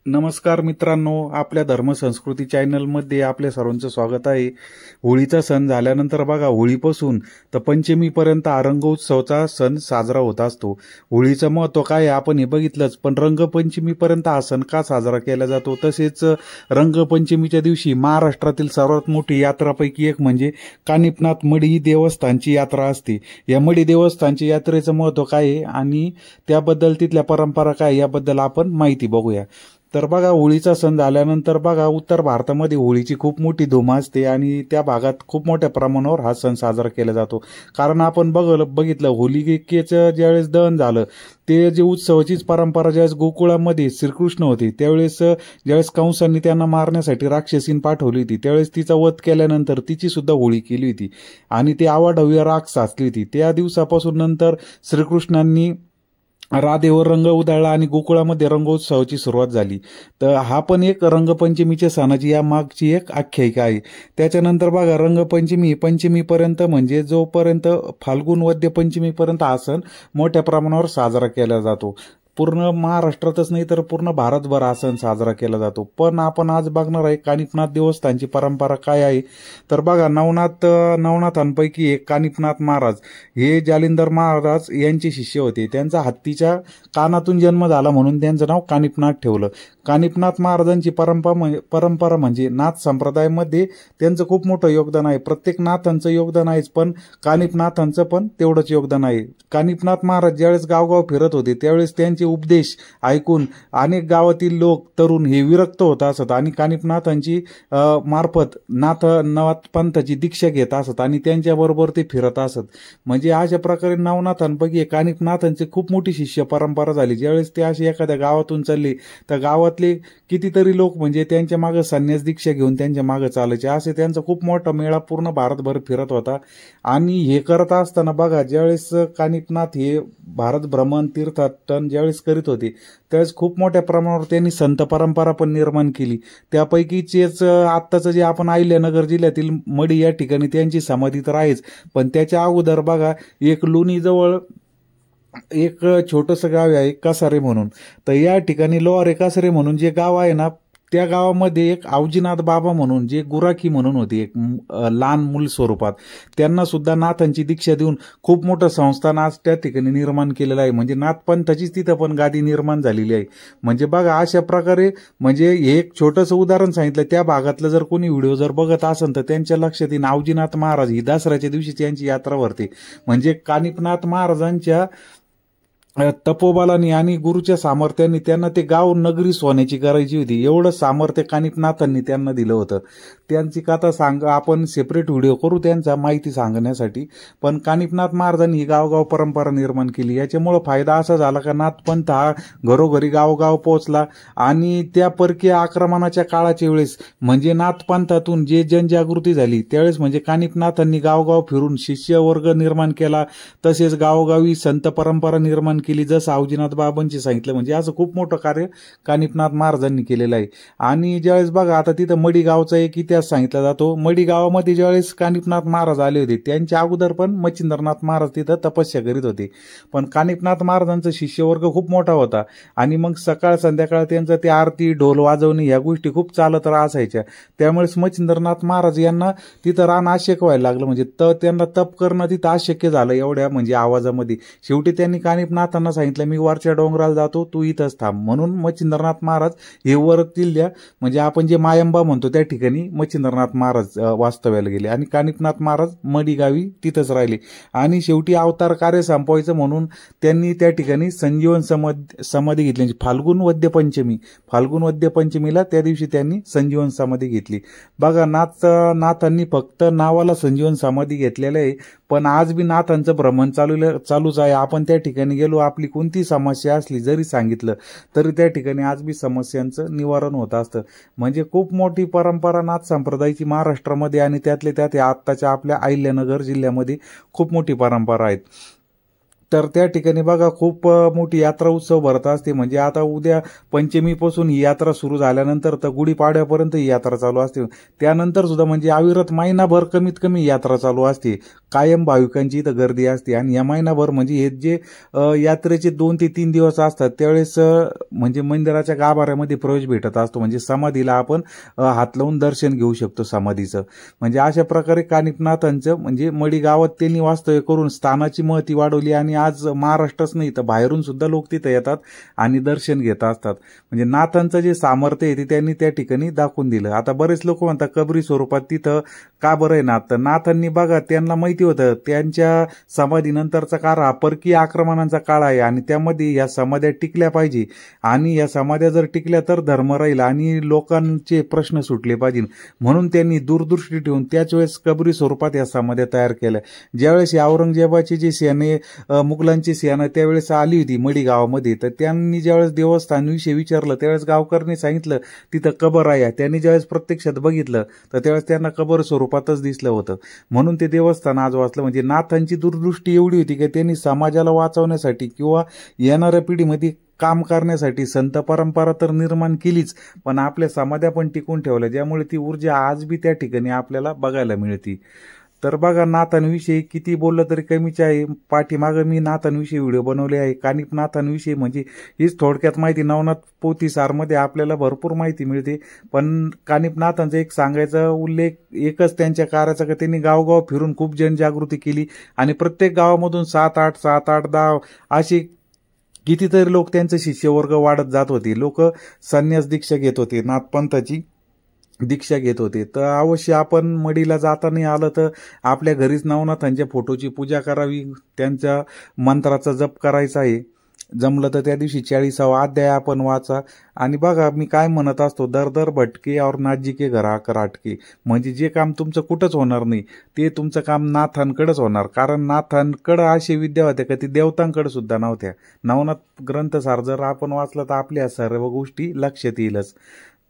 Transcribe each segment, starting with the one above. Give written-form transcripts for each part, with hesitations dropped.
नमस्कार मित्रांनो, आपल्या धर्मसंस्कृती चॅनलमध्ये आपल्या सर्वांचं स्वागत आहे. होळीचा सण झाल्यानंतर बघा, होळीपासून तर पंचमीपर्यंत हा रंगोत्सवाचा सण साजरा होत असतो. होळीचं महत्त्व काय आहे आपण हे बघितलंच, पण रंगपंचमीपर्यंत हा सण का साजरा केला जातो? तसेच रंगपंचमीच्या दिवशी महाराष्ट्रातील सर्वात मोठी यात्रापैकी एक म्हणजे कानिफनाथ मढी देवस्थानची यात्रा असते. या मढी देवस्थानची यात्रेचं महत्त्व काय आहे आणि त्याबद्दल तिथल्या परंपरा काय याबद्दल आपण माहिती बघूया. तर बघा, होळीचा सण झाल्यानंतर बघा, उत्तर भारतामध्ये होळीची खूप मोठी धूम असते आणि त्या भागात खूप मोठ्या प्रमाणावर हा सण साजरा केला जातो. कारण आपण बघितलं होलिकेचं ज्यावेळेस दहन झालं, ते जे उत्सवाचीच परंपरा ज्यावेळेस गोकुळामध्ये श्रीकृष्ण होते त्यावेळेस ज्यावेळेस कंसांनी त्यांना मारण्यासाठी राक्षसीन पाठवली होती, त्यावेळेस तिचा वध केल्यानंतर तिची सुद्धा होळी केली होती आणि ती आवाढव्य राख साचली होती. त्या दिवसापासून नंतर श्रीकृष्णांनी राधेवर रंग उधळला आणि गोकुळामध्ये रंगोत्सवाची सुरुवात झाली. तर हा पण एक रंगपंचमीच्या सणाची या मागची एक आख्यायिका आहे. त्याच्यानंतर बघा, रंगपंचमी पंचमीपर्यंत म्हणजे जोपर्यंत फाल्गुन वद्य पंचमीपर्यंत हा सण मोठ्या प्रमाणावर साजरा केला जातो. पूर्ण महाराष्ट्रातच नाही तर पूर्ण भारतभर हा सण साजरा केला जातो. पण आपण आज बघणार आहे कानिफनाथ देवस्थानची परंपरा काय आहे. तर बघा, नवनाथांपैकी एक कानिफनाथ महाराज हे जालिंदर महाराज यांचे शिष्य होते. त्यांचा हत्तीच्या कानातून जन्म झाला म्हणून त्यांचं नाव कानिफनाथ ठेवलं. कानिफनाथ महाराजांची परंपरा म्हणजे नाथ संप्रदायामध्ये त्यांचं खूप मोठं योगदान आहे. प्रत्येक नाथांचं योगदान आहेच, पण कानिफनाथांचं पण तेवढंच योगदान आहे. कानिफनाथ महाराज ज्यावेळेस गावगाव फिरत होते त्यावेळेस त्यांचे उपदेश ऐकून अनेक गावातील लोक तरुण हे विरक्त होत असत आणि कानिफनाथांची मार्फत नाथ पंथाची दीक्षा घेत असत आणि त्यांच्याबरोबर ते फिरत असत. म्हणजे अशा प्रकारे नवनाथांपैकी कानिफनाथांची खूप मोठी शिष्य परंपरा झाली. ज्यावेळेस ते असे एखाद्या गावातून चालले तर गावातले कितीतरी लोक म्हणजे त्यांच्या मागं संन्यास दीक्षा घेऊन त्यांच्या मागं चालायचे. असे त्यांचा खूप मोठा मेळा पूर्ण भारतभर फिरत होता. आणि हे करत असताना बघा, ज्यावेळेस कानिफनाथ हे भारत भ्रमण तीर्थाटन ज्यावेळेस करीत होते त्यावेळेस खूप मोठ्या प्रमाणावर त्यांनी संत परंपरा पण निर्माण केली. त्यापैकीचेच आत्ताचं जे आपण अहिल्यानगर जिल्ह्यातील मढी या ठिकाणी त्यांची समाधी तर आहेच, पण त्याच्या अगोदर बघा, एक लोणीजवळ एक छोटंसं गाव आहे कासारे म्हणून. तर या ठिकाणी लोहारे कासारे म्हणून जे गाव आहे ना, त्या गावामध्ये एक आवजीनाथ बाबा म्हणून जे गुराखी म्हणून होते, एक लहान मूल स्वरूपात, त्यांना सुद्धा नाथांची दीक्षा देऊन खूप मोठं संस्थान आज त्या ठिकाणी निर्माण केलेलं आहे. म्हणजे नाथपंथाचीच तिथं पण गादी निर्माण झालेली आहे. म्हणजे बघा, अशा प्रकारे म्हणजे हे एक छोटंसं उदाहरण सांगितलं. त्या भागातलं जर कोणी व्हिडिओ जर बघत असेल तर त्यांच्या लक्षात येईल, आवजीनाथ महाराज ही दसऱ्याच्या दिवशी त्यांची यात्रा भरते. म्हणजे कानिफनाथ महाराजांच्या तपोबलानी आणि गुरुच्या सामर्थ्याने त्यांना ते गाव नगरी सोन्याची करायची होती. एवढं सामर्थ्य कानिफनाथांनी त्यांना दिलं होतं. त्यांची कथा आपण सेपरेट व्हिडिओ करू त्यांचा माहिती सांगण्यासाठी. पण कानिफनाथ महाराजांनी ही गावगाव परंपरा निर्माण केली. याच्यामुळे फायदा असा झाला का नाथपंथ हा घरोघरी गावगाव पोहोचला आणि त्या परकीय आक्रमणाच्या काळाच्या वेळेस म्हणजे नाथपंथातून जे जनजागृती झाली त्यावेळेस म्हणजे कानिफनाथांनी गावगाव फिरून शिष्य वर्ग निर्माण केला. तसेच गावोगावी संत परंपरा निर्माण केली, जसं आवजीनाथ बाबांची सांगितलं. म्हणजे असं खूप मोठं कार्य कानिफनाथ महाराजांनी केलेलं आहे. आणि ज्यावेळेस बघा, आता तिथं मढी गावचा एक इतिहास सांगितला जातो. मढी गावामध्ये ज्यावेळेस कानिफनाथ महाराज आले होते त्यांच्या अगोदर पण मच्छिंद्रनाथ महाराज तिथं तपस्या करीत होते. पण कानिफनाथ महाराजांचा शिष्यवर्ग खूप मोठा होता आणि मग सकाळ संध्याकाळ त्यांचं ते आरती ढोल वाजवणे या गोष्टी खूप चालत असायच्या. त्यामुळेच मच्छिंद्रनाथ महाराज यांना तिथं राहणं अशक्य व्हायला लागलं. म्हणजे त्यांना तप करणं तिथं अशक्य झालं एवढ्या म्हणजे आवाजामध्ये. शेवटी त्यांनी कानिफनाथांना सांगितलं, मी वरच्या डोंगराला जातो, तू इथंच थांब. म्हणून मच्छिंद्रनाथ महाराज हे वर किल्ल्या म्हणजे आपण जे मायंबा म्हणतो त्या ठिकाणी मच्छिंद्रनाथ महाराज वास्तव्याला गेले आणि कानिफनाथ महाराज मढी गावी तिथंच राहिले. आणि शेवटी अवतार कार्य संपवायचं म्हणून त्यांनी त्या ठिकाणी संजीवन समाधी घेतली. फाल्गुन वद्य पंचमीला त्या दिवशी त्यांनी संजीवन समाधी घेतली. बघा, नाथांनी फक्त नावाला संजीवन समाधी घेतलेलं आहे, पण आज बी नाथांचं भ्रमण चालूच आहे. आपण त्या ठिकाणी गेलो, आपली कोणती समस्या असली जरी सांगितलं तरी त्या ठिकाणी आज बी समस्यांचं निवारण होत असतं. म्हणजे खूप मोठी परंपरा नाथ संप्रदायाची महाराष्ट्रामध्ये आणि त्यातल्या त्यात आत्ताच्या आपल्या अहिल्यानगर जिल्ह्यामध्ये खूप मोठी परंपरा आहे. तर त्या ठिकाणी बघा खूप मोठी यात्रा उत्सव भरत असते. म्हणजे आता उद्या पंचमीपासून ही यात्रा सुरू झाल्यानंतर तर गुढीपाडव्यापर्यंत ही यात्रा चालू असते. त्यानंतर सुद्धा म्हणजे अविरत महिनाभर कमीत कमी यात्रा चालू असते. कायम भाविकांची इथं गर्दी असते. आणि या महिनाभर म्हणजे हे जे यात्रेचे 2 ते 3 दिवस असतात त्यावेळेस म्हणजे मंदिराच्या गाभाऱ्यामध्ये प्रवेश भेटत असतो. म्हणजे समाधीला आपण हात लावून दर्शन घेऊ शकतो समाधीचं. म्हणजे अशा प्रकारे कानिफनाथांचं म्हणजे मडी गावात त्यांनी वास्तव्य करून स्थानाची महती वाढवली. आणि आज महाराष्ट्रच नाही तर बाहेरून सुद्धा लोक तिथं येतात आणि दर्शन घेत असतात. म्हणजे नाथांचं जे सामर्थ्य आहे ते त्यांनी त्या ठिकाणी दाखवून दिलं. आता बरेच लोक म्हणतात कबरी स्वरूपात तिथं का बरं आहे नाथ? तर नाथांनी बघा त्यांना माहिती होतं त्यांच्या समाधीनंतरचा काळ हा परकीय आक्रमणांचा काळ आहे आणि त्यामध्ये या समाध्या टिकल्या पाहिजे. आणि या समाध्या जर टिकल्या तर धर्म राहील आणि लोकांचे प्रश्न सुटले पाहिजे. म्हणून त्यांनी दूरदृष्टी ठेवून त्याच वेळेस कबरी स्वरूपात या समाध्या तयार केल्या. ज्यावेळेस औरंगजेबाची जी सेने मुघलांची सेना त्यावेळेस आली होती मडी गावामध्ये, तर त्यांनी ज्यावेळेस देवस्थानविषयी विचारलं त्यावेळेस गावकऱ्यांनी सांगितलं तिथं कबर आहे. त्यांनी ज्यावेळेस प्रत्यक्षात बघितलं तर त्यावेळेस त्यांना कबर स्वरूपातच दिसलं होतं. म्हणून ते देवस्थान आज वाचलं. म्हणजे नाथांची दूरदृष्टी एवढी होती की त्यांनी समाजाला वाचवण्यासाठी किंवा येणाऱ्या पिढीमध्ये काम करण्यासाठी संत परंपरा तर निर्माण केलीच, पण आपल्या समाध्या पण टिकून ठेवल्या, ज्यामुळे ती ऊर्जा आज बी त्या ठिकाणी आपल्याला बघायला मिळते. तर बघा नाथांविषयी किती बोललं तरी कमीच आहे. पाठीमागं मी नाथांविषयी व्हिडिओ बनवले आहे. कानिफनाथांविषयी म्हणजे हीच थोडक्यात माहिती. नवनाथ पोथीसारमध्ये आपल्याला भरपूर माहिती मिळते. पण कानिफनाथांचा एक सांगायचा उल्लेख एकच त्यांच्या कार्याचा की त्यांनी गावगाव फिरून खूप जनजागृती केली आणि प्रत्येक गावामधून 7-8, 10 अशी कितीतरी लोक त्यांचं शिष्यवर्ग वाढत जात होते. लोक संन्यास दीक्षा घेत होते, नाथपंथाची दीक्षा घेत होते. तर अवश्य आपण मडीला जाता नाही आलं तर आपल्या घरीच नवनाथांच्या फोटोची पूजा करावी, त्यांच्या मंत्राचा जप करायचा आहे. जमलं तर त्या दिवशी 40वा अध्याय आपण वाचा. आणि बघा मी काय म्हणत असतो, दर दर भटके और नाथजी के घर आकर अटके. म्हणजे जे काम तुमचं कुठंच होणार नाही ते तुमचं काम नाथांकडेच होणार. कारण नाथांकडं अशी विद्या होत्या का ती देवतांकडे सुद्धा नव्हत्या. नवनाथ ग्रंथसार जर आपण वाचलं तर आपल्या सर्व गोष्टी लक्षात येईलच.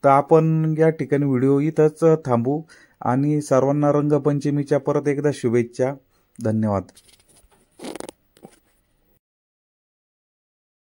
तर आपण या ठिकाणी व्हिडिओ इथंच थांबू आणि सर्वांना रंगपंचमीच्या परत एकदा शुभेच्छा. धन्यवाद.